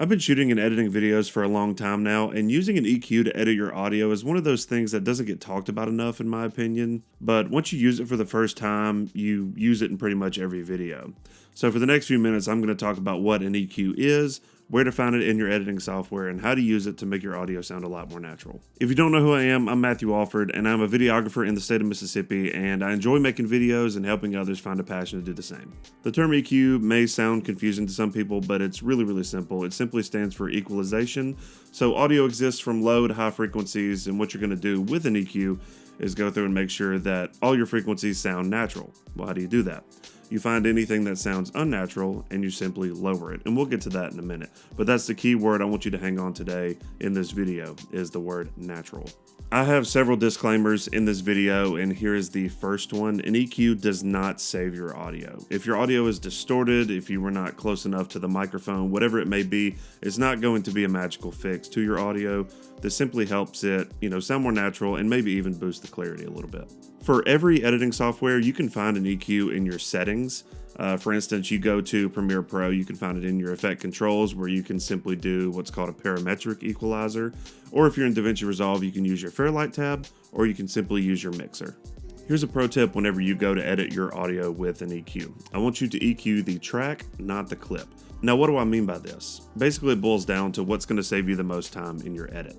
I've been shooting and editing videos for a long time now, and using an EQ to edit your audio is one of those things that doesn't get talked about enough, in my opinion. But once you use it for the first time, you use it in pretty much every video. So, for the next few minutes, I'm going to talk about what an EQ is, where to find it in your editing software, and how to use it to make your audio sound a lot more natural. If you don't know who I am, I'm Matthew Alford, and I'm a videographer in the state of Mississippi, and I enjoy making videos and helping others find a passion to do the same. The term EQ may sound confusing to some people, but it's really simple. It simply stands for equalization. So audio exists from low to high frequencies, and what you're going to do with an EQ is go through and make sure that all your frequencies sound natural. Well, how do you do that? You find anything that sounds unnatural and you simply lower it. And we'll get to that in a minute. But that's the key word I want you to hang on today in this video is the word natural. I have several disclaimers in this video, and here is the first one. An EQ does not save your audio. If your audio is distorted, if you were not close enough to the microphone, whatever it may be, it's not going to be a magical fix to your audio. This simply helps it, sound more natural and maybe even boost the clarity a little bit. For every editing software, you can find an EQ in your settings. For instance, you go to Premiere Pro, you can find it in your effect controls where you can simply do what's called a parametric equalizer. Or if you're in Davinci Resolve, you can use your Fairlight tab, or you can simply use your mixer. Here's a pro tip whenever you go to edit your audio with an EQ. I want you to EQ the track, not the clip. Now, what do I mean by this? Basically, it boils down to what's going to save you the most time in your edit.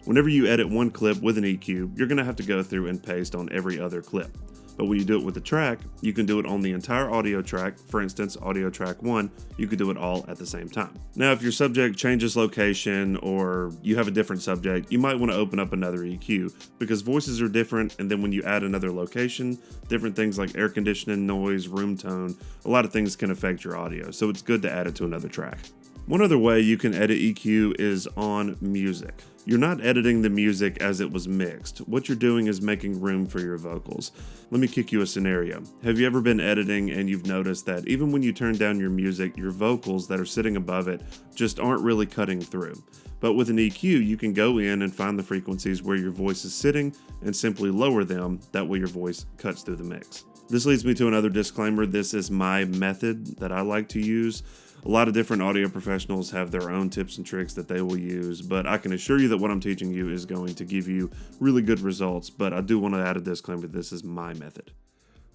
Whenever you edit one clip with an EQ, you're going to have to go through and paste on every other clip. But when you do it with the track, you can do it on the entire audio track. For instance, audio track 1, you could do it all at the same time. Now, if your subject changes location or you have a different subject, you might want to open up another EQ because voices are different, and then when you add another location, different things like air conditioning, noise, room tone, a lot of things can affect your audio, so it's good to add it to another track. One other way you can edit EQ is on music. You're not editing the music as it was mixed. What you're doing is making room for your vocals. Let me kick you a scenario. Have you ever been editing and you've noticed that even when you turn down your music, your vocals that are sitting above it just aren't really cutting through? But with an EQ, you can go in and find the frequencies where your voice is sitting and simply lower them. That way your voice cuts through the mix. This leads me to another disclaimer. This is my method that I like to use. A lot of different audio professionals have their own tips and tricks that they will use, but I can assure you that what I'm teaching you is going to give you really good results, but I do want to add a disclaimer. This is my method.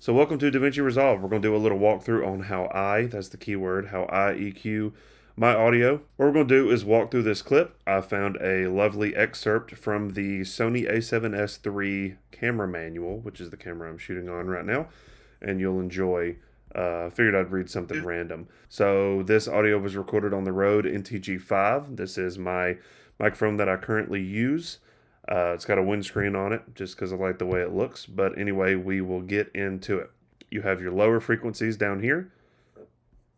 So welcome to Davinci Resolve. We're going to do a little walkthrough on that's the key word, how I EQ my audio. What we're going to do is walk through this clip. I found a lovely excerpt from the Sony a7S III camera manual, which is the camera I'm shooting on right now, and you'll enjoy. Figured I'd read something random. So this audio was recorded on the Rode NTG5. This is my microphone that I currently use. It's got a windscreen on it just because I like the way it looks. But anyway, we will get into it. You have your lower frequencies down here,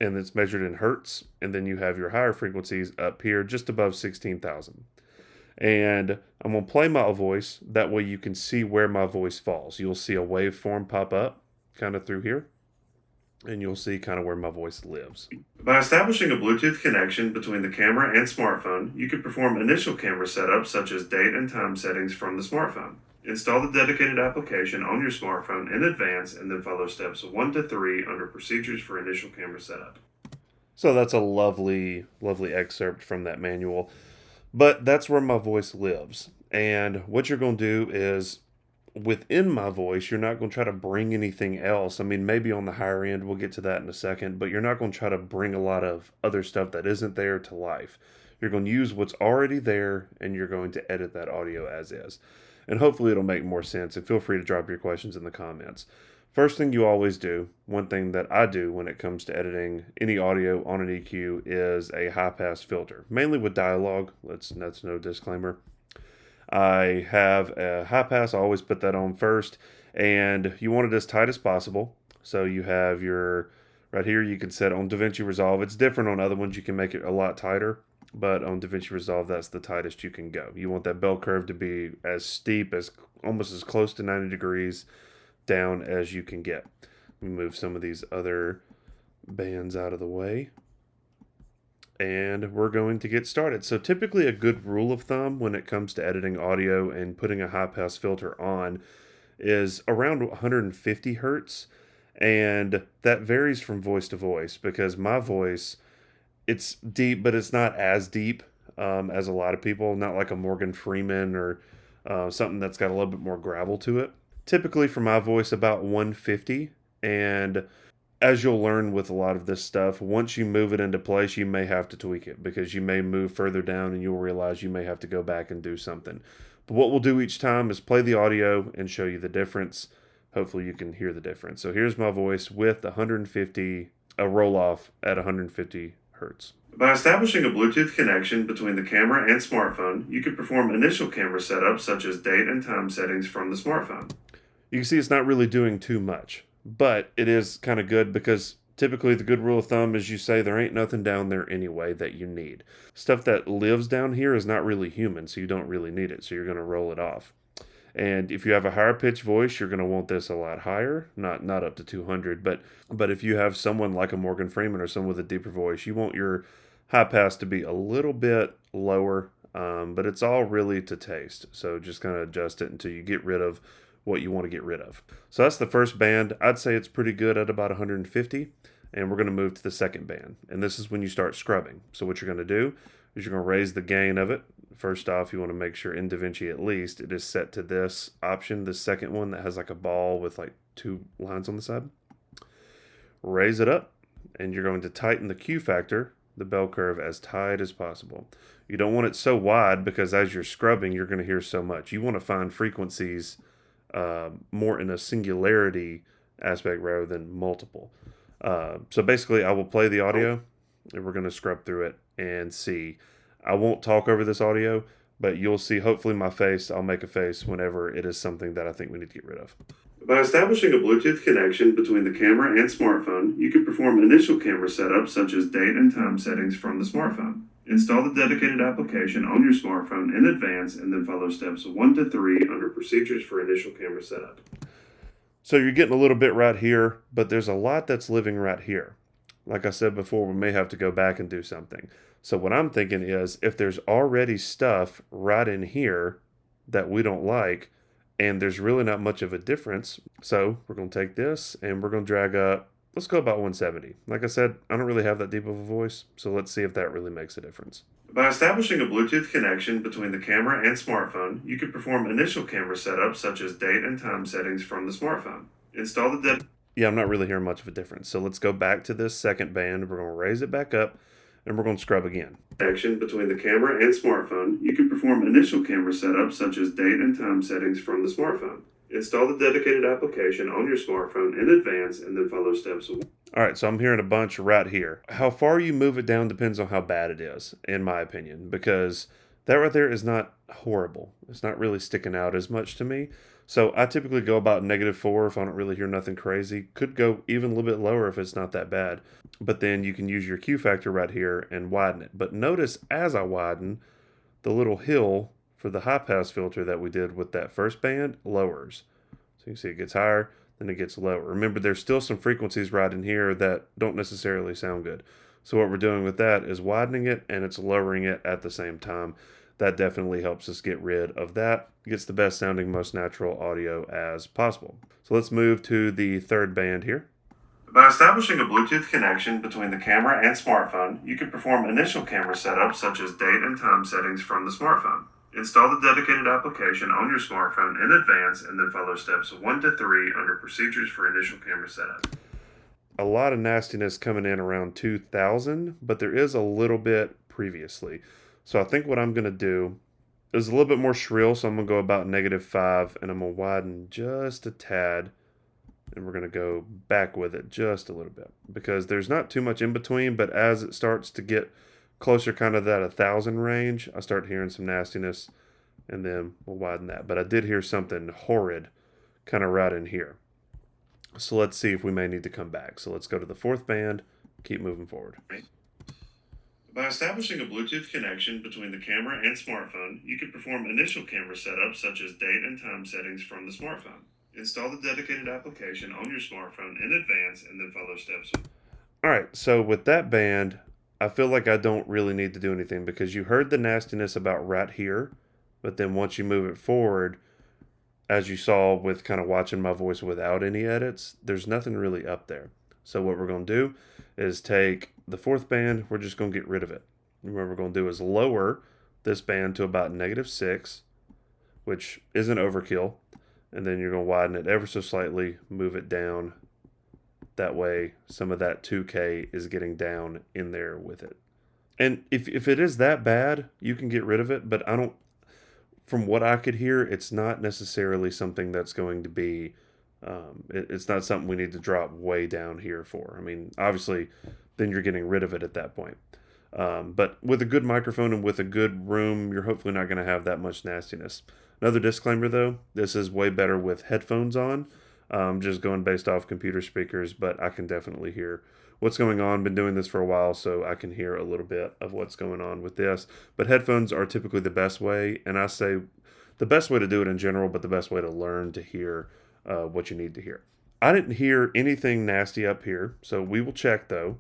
and it's measured in hertz. And then you have your higher frequencies up here just above 16,000. And I'm going to play my voice. That way you can see where my voice falls. You'll see a waveform pop up kind of through here, and you'll see kind of where my voice lives. By establishing a Bluetooth connection between the camera and smartphone, you can perform initial camera setups such as date and time settings from the smartphone. Install the dedicated application on your smartphone in advance and then follow steps 1 to 3 under procedures for initial camera setup. So that's a lovely excerpt from that manual. But that's where my voice lives. And what you're going to do is, within my voice, you're not going to try to bring anything else. I mean, maybe on the higher end, we'll get to that in a second, but you're not going to try to bring a lot of other stuff that isn't there to life. You're going to use what's already there, and you're going to edit that audio as is. And hopefully it'll make more sense, and feel free to drop your questions in the comments. First thing you always do, one thing that I do when it comes to editing any audio on an EQ is a high-pass filter, mainly with dialogue. That's no disclaimer. I have a high pass. I always put that on first, and you want it as tight as possible. So you have your, right here, you can set on Davinci Resolve. It's different on other ones. You can make it a lot tighter, but on Davinci Resolve, that's the tightest you can go. You want that bell curve to be as steep, as almost as close to 90 degrees down as you can get. Let me move some of these other bands out of the way, and we're going to get started. So typically a good rule of thumb when it comes to editing audio and putting a high pass filter on is around 150 hertz. And that varies from voice to voice because my voice It's deep, but it's not as deep as a lot of people. Not like a Morgan Freeman or something that's got a little bit more gravel to it. Typically, for my voice, about 150. And as you'll learn with a lot of this stuff, once you move it into place, you may have to tweak it because you may move further down and you'll realize you may have to go back and do something. But what we'll do each time is play the audio and show you the difference. Hopefully, you can hear the difference. So here's my voice with 150, a roll off at 150 hertz. By establishing a Bluetooth connection between the camera and smartphone, you can perform initial camera setups such as date and time settings from the smartphone. You can see it's not really doing too much, but it is kind of good because typically the good rule of thumb is you say there ain't nothing down there anyway that you need. Stuff that lives down here is not really human, so you don't really need it, so you're going to roll it off. And if you have a higher pitched voice, you're going to want this a lot higher, not up to 200, but if you have someone like a Morgan Freeman or someone with a deeper voice, you want your high pass to be a little bit lower, but it's all really to taste. So just kind of adjust it until you get rid of what you want to get rid of. So that's the first band. I'd say it's pretty good at about 150, and we're going to move to the second band. And this is when you start scrubbing. So what you're going to do is you're going to raise the gain of it. First off, you want to make sure in Davinci at least it is set to this option, this second one that has like a ball with like 2 lines on the side. Raise it up, and you're going to tighten the Q factor, the bell curve, as tight as possible. You don't want it so wide because as you're scrubbing, you're going to hear so much. You want to find frequencies more in a singularity aspect rather than multiple. So basically, I will play the audio, and we're going to scrub through it and see. I won't talk over this audio, but you'll see hopefully my face. I'll make a face whenever it is something that I think we need to get rid of. By establishing a Bluetooth connection between the camera and smartphone, you can perform initial camera setups such as date and time settings from the smartphone. Install the dedicated application on your smartphone in advance and then follow steps 1 to 3 under procedures for initial camera setup. So you're getting a little bit right here, but there's a lot that's living right here. Like I said before, we may have to go back and do something. So what I'm thinking is if there's already stuff right in here that we don't like, and there's really not much of a difference, so we're going to take this and we're going to drag up, let's go about 170. Like I said, I don't really have that deep of a voice, so let's see if that really makes a difference. By establishing a Bluetooth connection between the camera and smartphone, you can perform initial camera setups such as date and time settings from the smartphone. Install the I'm not really hearing much of a difference. So let's go back to this second band. We're going to raise it back up, and we're going to scrub again. Connection between the camera and smartphone, you can perform initial camera setups such as date and time settings from the smartphone. Install the dedicated application on your smartphone in advance and then follow steps. All right, so I'm hearing a bunch right here. How far you move it down depends on how bad it is, in my opinion, because that right there is not horrible. It's not really sticking out as much to me. So I typically go about -4 if I don't really hear nothing crazy. Could go even a little bit lower if it's not that bad. But then you can use your Q factor right here and widen it. But notice as I widen, the little hill for the high pass filter that we did with that first band lowers. So you can see it gets higher, then it gets lower. Remember, there's still some frequencies right in here that don't necessarily sound good. So what we're doing with that is widening it and it's lowering it at the same time. That definitely helps us get rid of that. Gets the best sounding, most natural audio as possible. So let's move to the third band here. By establishing a Bluetooth connection between the camera and smartphone, you can perform initial camera setups such as date and time settings from the smartphone. Install the dedicated application on your smartphone in advance and then follow steps 1 to 3 under procedures for initial camera setup. A lot of nastiness coming in around 2000, but there is a little bit previously. So I think what I'm going to do is a little bit more shrill, so I'm going to go about -5, and I'm going to widen just a tad, and we're going to go back with it just a little bit, because there's not too much in between, but as it starts to get closer kind of that 1,000 range, I start hearing some nastiness, and then we'll widen that. But I did hear something horrid kind of right in here. So let's see if we may need to come back. So let's go to the fourth band, keep moving forward. By establishing a Bluetooth connection between the camera and smartphone, you can perform initial camera setups such as date and time settings from the smartphone. Install the dedicated application on your smartphone in advance and then follow steps. All right, so with that band, I feel like I don't really need to do anything because you heard the nastiness about right here, but then once you move it forward, as you saw with kind of watching my voice without any edits, there's nothing really up there. So what we're going to do is take the fourth band, we're just going to get rid of it. And what we're going to do is lower this band to about -6, which isn't overkill. And then you're going to widen it ever so slightly, move it down. That way, some of that 2K is getting down in there with it. And if it is that bad, you can get rid of it. But I don't, from what I could hear, it's not necessarily something that's going to be, it's not something we need to drop way down here for. I mean, obviously, then you're getting rid of it at that point. But with a good microphone and with a good room, you're hopefully not going to have that much nastiness. Another disclaimer though, this is way better with headphones on. Just going based off computer speakers, but I can definitely hear what's going on. Been doing this for a while, so I can hear a little bit of what's going on with this. But headphones are typically the best way, and I say the best way to do it in general, but the best way to learn to hear what you need to hear. I didn't hear anything nasty up here, so we will check though.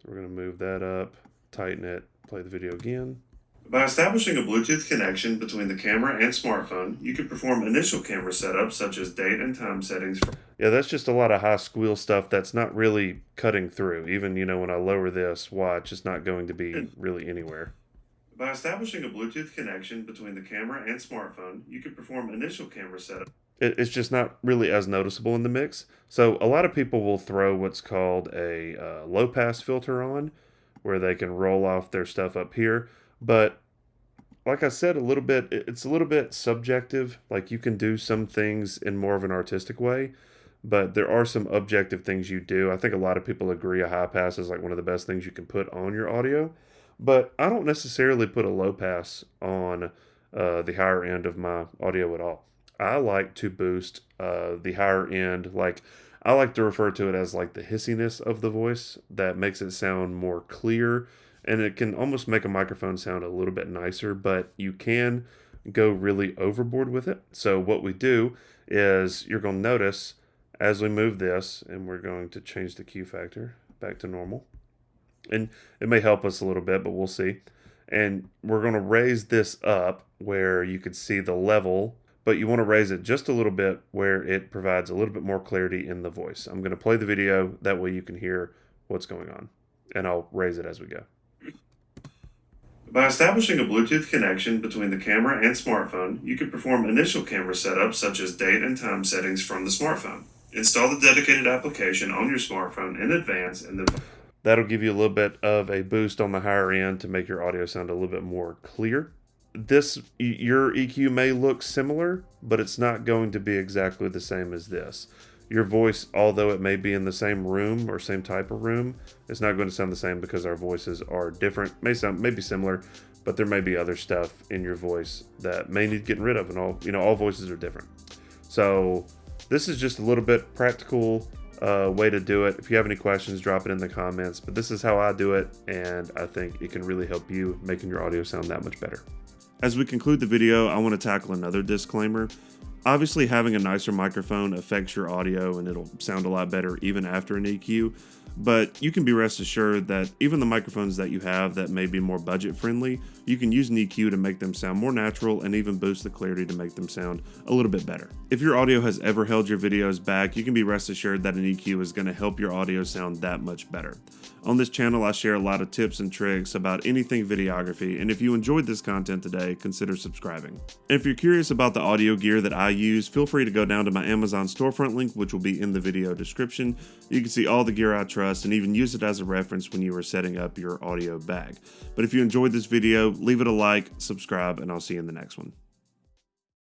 We're going to move that up, tighten it, play the video again. By establishing a Bluetooth connection between the camera and smartphone, you can perform initial camera setups such as date and time settings. Yeah, that's just a lot of high squeal stuff that's not really cutting through. Even, when I lower this, watch, it's not going to be really anywhere. By establishing a Bluetooth connection between the camera and smartphone, you can perform initial camera setup. It's just not really as noticeable in the mix. So a lot of people will throw what's called a low pass filter on, where they can roll off their stuff up here. But like I said, it's a little bit subjective. Like, you can do some things in more of an artistic way, but there are some objective things you do. I think a lot of people agree a high pass is like one of the best things you can put on your audio, but I don't necessarily put a low pass on the higher end of my audio at all. I like to boost the higher end. Like, I like to refer to it as like the hissiness of the voice that makes it sound more clear, and it can almost make a microphone sound a little bit nicer, but you can go really overboard with it. So what we do is, you're going to notice as we move this, and we're going to change the Q factor back to normal, and it may help us a little bit, but we'll see. And we're going to raise this up where you could see the level, but you want to raise it just a little bit where it provides a little bit more clarity in the voice. I'm going to play the video, that way you can hear what's going on, and I'll raise it as we go. By establishing a Bluetooth connection between the camera and smartphone, you can perform initial camera setups such as date and time settings from the smartphone. Install the dedicated application on your smartphone in advance, and that'll give you a little bit of a boost on the higher end to make your audio sound a little bit more clear. Your EQ may look similar, but it's not going to be exactly the same as this. Your voice, although it may be in the same room or same type of room, it's not going to sound the same because our voices are different. May be similar, but there may be other stuff in your voice that may need getting rid of, and all voices are different. So this is just a little bit practical way to do it. If you have any questions, drop it in the comments, but this is how I do it, and I think it can really help you making your audio sound that much better. As we conclude the video, I want to tackle another disclaimer. Obviously, having a nicer microphone affects your audio, and it'll sound a lot better even after an EQ, but you can be rest assured that even the microphones that you have that may be more budget friendly, you can use an EQ to make them sound more natural and even boost the clarity to make them sound a little bit better. If your audio has ever held your videos back, you can be rest assured that an EQ is going to help your audio sound that much better. On this channel, I share a lot of tips and tricks about anything videography, and if you enjoyed this content today, consider subscribing. And if you're curious about the audio gear that I use, feel free to go down to my Amazon storefront link, which will be in the video description. You can see all the gear I trust and even use it as a reference when you are setting up your audio bag. But if you enjoyed this video, leave it a like, subscribe, and I'll see you in the next one.